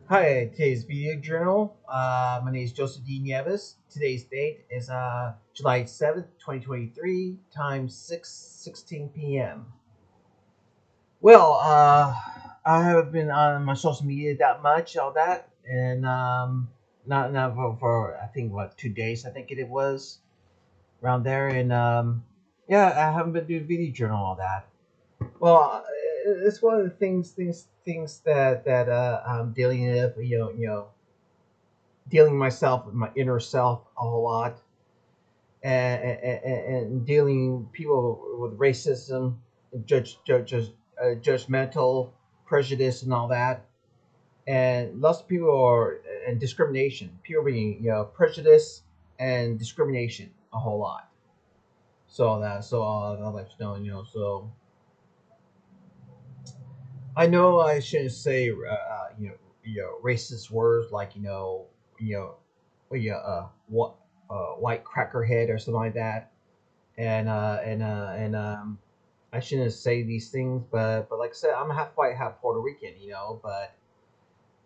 Hi, today's video journal. My name is Joseph D. Nieves. Today's date is July 7th, 2023, time 6:16 p.m. Well, I haven't been on my social media that much, all that, and not for I think what 2 days I think it was around there, and yeah, I haven't been doing video journal all that. Well, it's one of the things that I'm dealing with, dealing myself with my inner self a whole lot, and dealing people with racism, judgmental prejudice and all that, and lots of people are and discrimination. People being prejudice and discrimination a whole lot. So I'll let you know. I know I shouldn't say racist words like you know what white crackerhead or something like that, and I shouldn't say these things, but like I said, I'm half white, half Puerto Rican,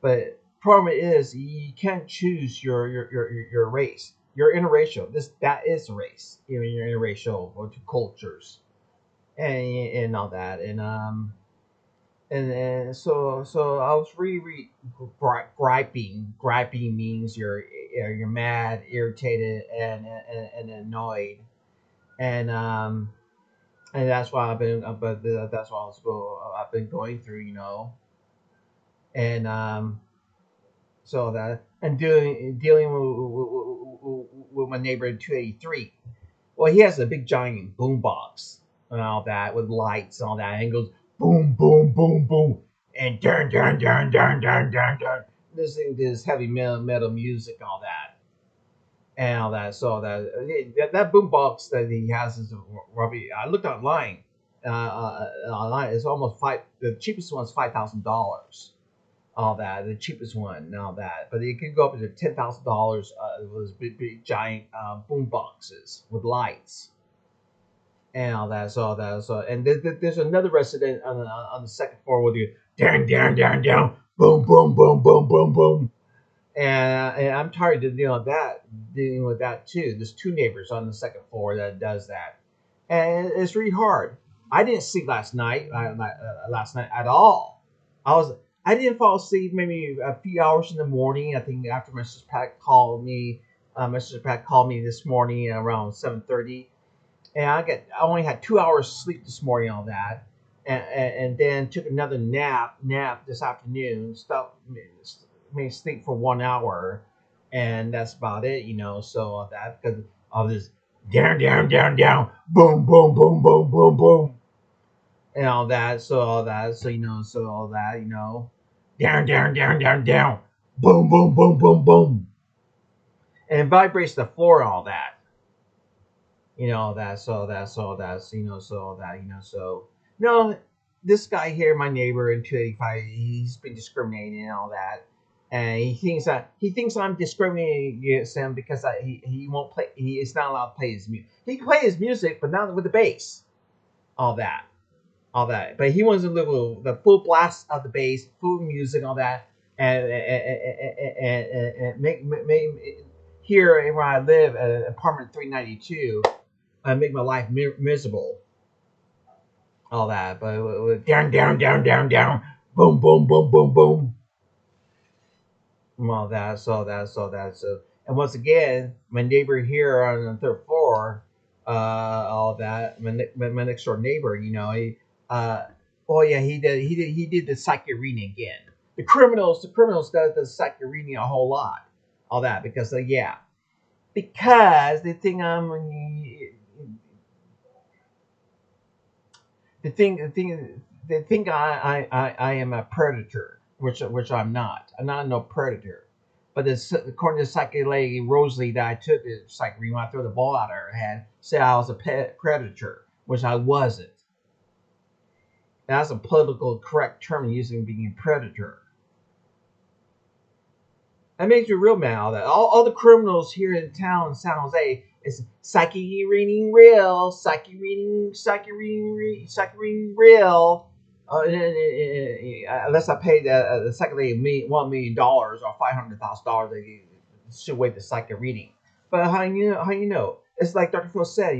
but problem is you can't choose your race. You're interracial. That is a race. You're interracial or to cultures and all that, and so I was really griping. Griping means you're mad, irritated, and annoyed, and um and that's why that's what I've been going through, and so that and dealing with my neighbor in 283. Well, he has a big giant boom box and all that with lights and all that, and it goes boom, boom, boom, boom, and dun. This heavy metal music, and all that, and all that. So that boom box that he has is roughly. I looked online. It's almost five. The cheapest one's $5,000. All that, the cheapest one, and all that, but it could go up to $10,000. Those big giant boom boxes with lights and all that. And there's another resident on the second floor with you down, boom, boom, boom, boom, boom, boom. And I'm tired of dealing with that too. There's two neighbors on the second floor that does that, and it's really hard. I didn't sleep last night at all. I didn't fall asleep maybe a few hours in the morning. I think after my sister Pat called me. My sister Pat called me this morning around 7:30, and I only had 2 hours sleep this morning on that, and then took another nap this afternoon. Stuff made sleep for 1 hour, and that's about it. So that because of this down, boom, boom, boom, boom, boom, boom, and all that. So all that down, boom, boom, boom, boom, boom, and it vibrates the floor and all that. So no, this guy here, my neighbor in 285, he's been discriminating and all that, and he thinks I'm discriminating against him because he won't play. He is not allowed to play his music. He can play his music, but not with the bass. All that, all that. But he wants to live with the full blast of the bass, full music, all that, and make here where I live at apartment 392. Make my life miserable, all that. But down, boom, boom, boom, boom, boom, all that. And once again, my neighbor here on the third floor, all that. My next door neighbor, uh, oh yeah, he did the psychic reading again. The criminals does the psychic reading a whole lot, all that because they think they think I am a predator, which I'm not. I'm not no predator. But according to the psychic lady Rosalie that I took the psychic reading when I threw the ball out of her head, said I was a predator, which I wasn't. That's a political correct term using being a predator. That makes me real mad. All the criminals here in town in San Jose is psychic reading real, psychic reading real. Unless I pay the second lady $1 million or $500,000, they should wait the second reading. But how you know? It's like Dr. Phil said,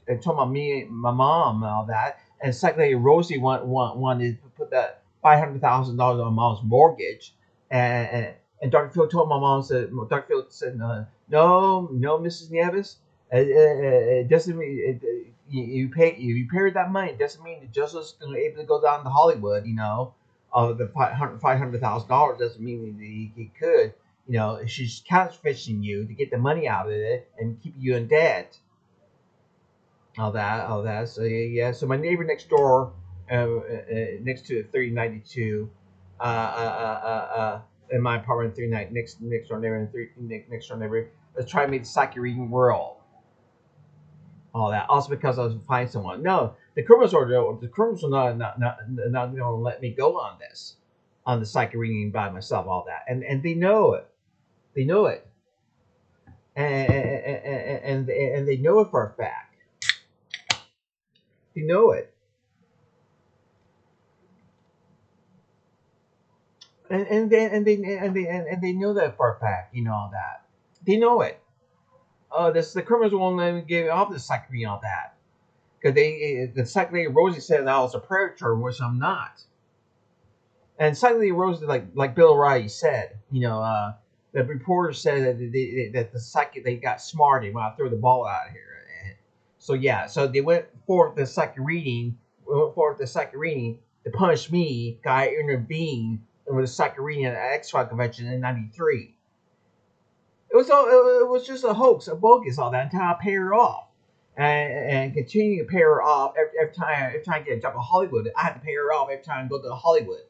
it told my mom and all that, and second lady Rosie wanted to put that $500,000 on mom's mortgage, and Dr. Phil told my mom said Dr. Phil said no, Mrs. Nieves, it doesn't mean you pay her that money. It doesn't mean that Joseph's going to be able to go down to Hollywood. The $500,000 doesn't mean that he could. She's catfishing you to get the money out of it and keep you in debt. All that. So yeah. So my neighbor next door, next to 392, in my apartment, next door neighbor, next door neighbor, was trying to make the psychic reading world. All that. Also because I was finding someone. No, the criminals are not going to let me go on this, on the psychic reading by myself. All that, and they know it. They know it, and they know it for a fact. They know it, and they know that for a fact. All that. They know it. The criminals won't let me give off the psychic reading. All that. Because the psychic lady Rosie said that I was a predator, which I'm not. And suddenly Rose, like Bill O'Reilly said, the reporter said that the psychic they got smarted when I threw the ball out of here. So yeah, so they went for the second reading, to punish me. Guy intervened with the second reading at the X-Files convention in '93. It was just a hoax, a bogus, all that until I pay her off. And continue to pay her off every time I get a job in Hollywood. I have to pay her off every time I go to Hollywood.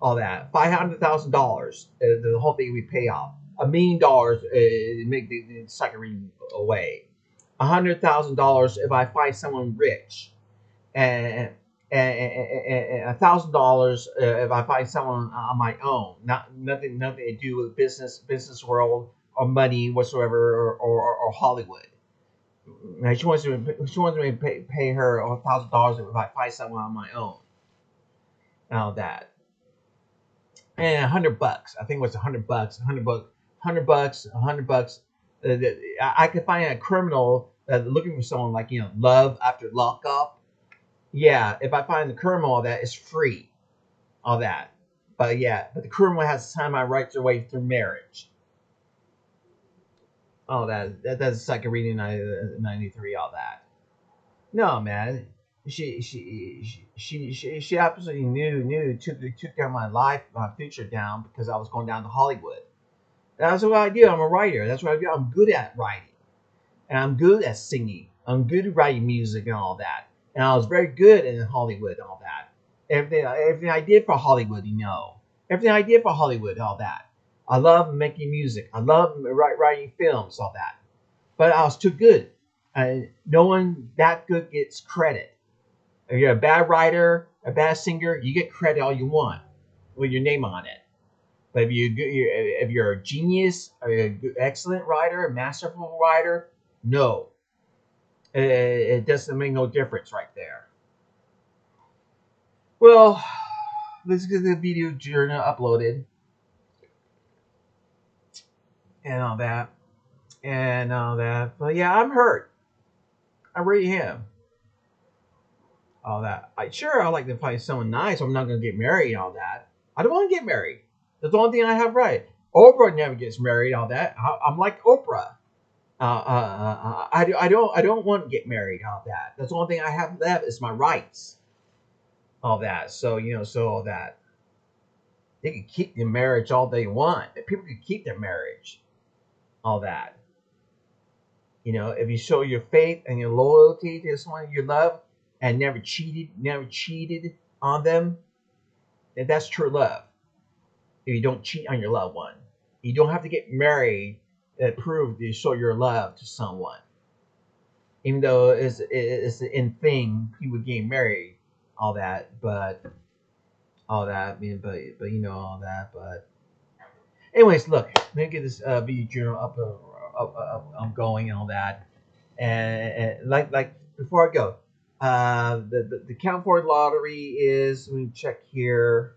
All that $500,000, the whole thing we pay off. $1 million make the second reading away. $100,000 if I find someone rich, and $1,000 if I find someone on my own. Nothing to do with business world or money whatsoever, or Hollywood. She wants me to pay her $1,000 if I find someone on my own. Now that. And $100. I think it was $100. $100. $100. I could find a criminal looking for someone like love after lockup. Yeah, if I find the criminal, that is free. All that. But yeah, but the criminal has to sign my rights away through marriage. All that's second reading 93. All that. No, man. She absolutely knew took down my life, my future down because I was going down to Hollywood. That's what I do. I'm a writer. That's what I do. I'm good at writing, and I'm good at singing. I'm good at writing music and all that. And I was very good in Hollywood and all that. Everything I did for Hollywood, everything I did for Hollywood, all that. I love making music. I love writing films, all that. But I was too good. No one that good gets credit. If you're a bad writer, a bad singer, you get credit all you want with your name on it. But if you're a genius, or an excellent writer, a masterful writer, no, it doesn't make no difference right there. Well, let's get the video journal uploaded and all that But yeah, I'm hurt. I really am. All that. I'd like to find someone nice. I'm not gonna get married and all that. I don't want to get married. That's the only thing I have right. Oprah never gets married. All that. I'm like Oprah. I don't want to get married. All that. That's the only thing I have left is my rights. All that. So so all that. They can keep their marriage all they want. People can keep their marriage. All that. If you show your faith and your loyalty to someone you love and never cheated on them, then that's true love. If you don't cheat on your loved one, you don't have to get married to prove you show your love to someone. Even though it's an in thing, people getting married, all that, but all that, but all that, but anyways, look, let me get this video journal up, I'm going and all that, and like before I go, The California lottery is. Let me check here.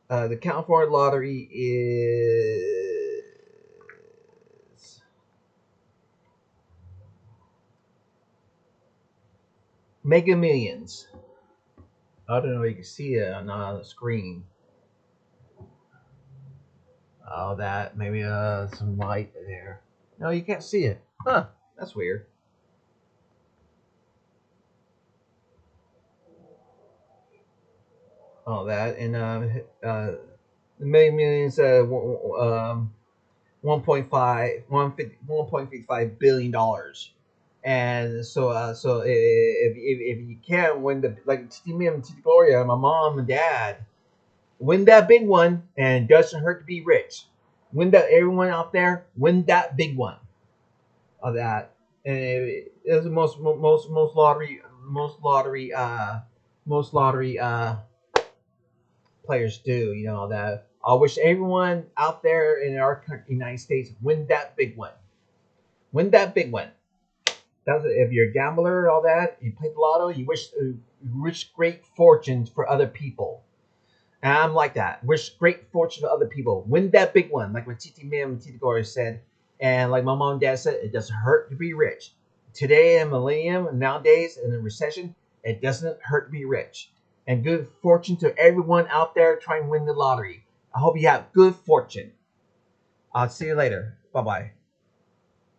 The California lottery is Mega Millions. I don't know if you can see it on the screen. Oh, that maybe some light there. No, you can't see it. Huh? That's weird. Oh, that and the Mega Millions 1.5 $1.55 billion. And so if you can win the like me and Gloria, my mom and dad win that big one, and it doesn't hurt to be rich. Win that, everyone out there, win that big one of that. And it's the most lottery players do. You know that. I wish everyone out there in our country, United States, win that big one. Win that big one. That's if you're a gambler, all that you play the lotto, you wish great fortunes for other people. And I'm like that. Wish great fortune for other people. Win that big one, like what Titi Mim and Titi Gloria said, and like my mom and dad said, it doesn't hurt to be rich. Today in millennium and nowadays in a recession, it doesn't hurt to be rich. And good fortune to everyone out there trying to win the lottery. I hope you have good fortune. I'll see you later. Bye bye.